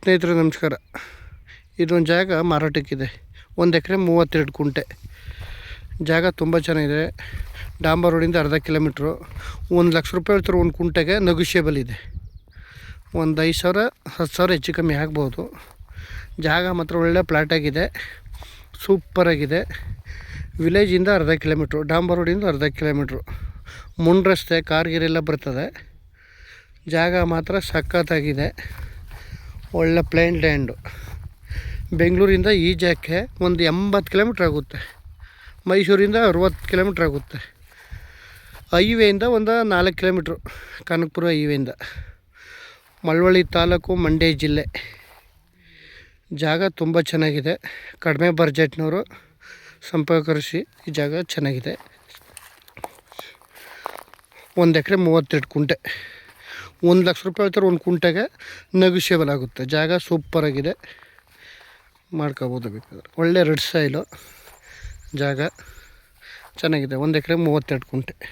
ಸ್ನೇಹಿತರೆ ನಮಸ್ಕಾರ. ಇದೊಂದು ಜಾಗ ಮಾರಾಟಕ್ಕಿದೆ. 1 ಎಕರೆ 32 ಕುಂಟೆ ಜಾಗ. ತುಂಬ ಚೆನ್ನಾಗಿದೆ. ಡಾಂಬರ್ ರೋಡಿಂದ ಅರ್ಧ ಕಿಲೋಮೀಟ್ರು. 1 ಲಕ್ಷ ರೂಪಾಯಿ ಹೇಳ್ತಾರೆ ಒಂದು ಕುಂಟೆಗೆ. ನೆಗೋಷಿಯೇಬಲ್ ಇದೆ. ಒಂದು 5,000 10,000 ಹೆಚ್ಚು ಕಮ್ಮಿ ಆಗ್ಬೋದು. ಜಾಗ ಮಾತ್ರ ಒಳ್ಳೆ ಪ್ಲಾಟಾಗಿದೆ, ಸೂಪರಾಗಿದೆ. ವಿಲೇಜಿಂದ ಅರ್ಧ ಕಿಲೋಮೀಟ್ರು, ಡಾಂಬರ್ ರೋಡಿಂದ ಅರ್ಧ ಕಿಲೋಮೀಟ್ರು. ಮುನ್ ರಸ್ತೆ, ಕಾರ್ಗಿರೆಲ್ಲ ಬರ್ತದೆ. ಜಾಗ ಮಾತ್ರ ಸಖತ್ತಾಗಿದೆ. ಒಳ್ಳೆ ಪ್ಲೇನ್ ಲ್ಯಾಂಡು. ಬೆಂಗಳೂರಿಂದ ಈ ಜಾಗಕ್ಕೆ ಒಂದು 80 ಕಿಲೋಮೀಟ್ರ್ ಆಗುತ್ತೆ. ಮೈಸೂರಿಂದ 60 ಕಿಲೋಮೀಟ್ರ್ ಆಗುತ್ತೆ. ಹೈವೇಯಿಂದ ಒಂದು 4 ಕಿಲೋಮೀಟ್ರು, ಕನಕಪುರ ಹೈವೇಯಿಂದ. ಮಳವಳ್ಳಿ ತಾಲೂಕು, ಮಂಡ್ಯ ಜಿಲ್ಲೆ. ಜಾಗ ತುಂಬ ಚೆನ್ನಾಗಿದೆ. ಕಡಿಮೆ ಬಡ್ಜೆಟ್ನವರು ಸಂಪರ್ಕಿಸಿ. ಈ ಜಾಗ ಚೆನ್ನಾಗಿದೆ. 1 ಎಕರೆ 32 ಕುಂಟೆ. 1 ಲಕ್ಷ ರೂಪಾಯಿ ಹೇಳ್ತಾರೆ ಒಂದು ಕುಂಟೆಗೆ. ನೆಗೋಷಿಯೇಬಲ್ ಆಗುತ್ತೆ. ಜಾಗ ಸೂಪರಾಗಿದೆ, ಮಾಡ್ಕೋಬೋದು ಬೇಕಾದ್ರೆ. ಒಳ್ಳೆ ರೆಡ್ ಸಾಯಿಲು ಜಾಗ ಚೆನ್ನಾಗಿದೆ. 1 ಎಕರೆ 32 ಕುಂಟೆ.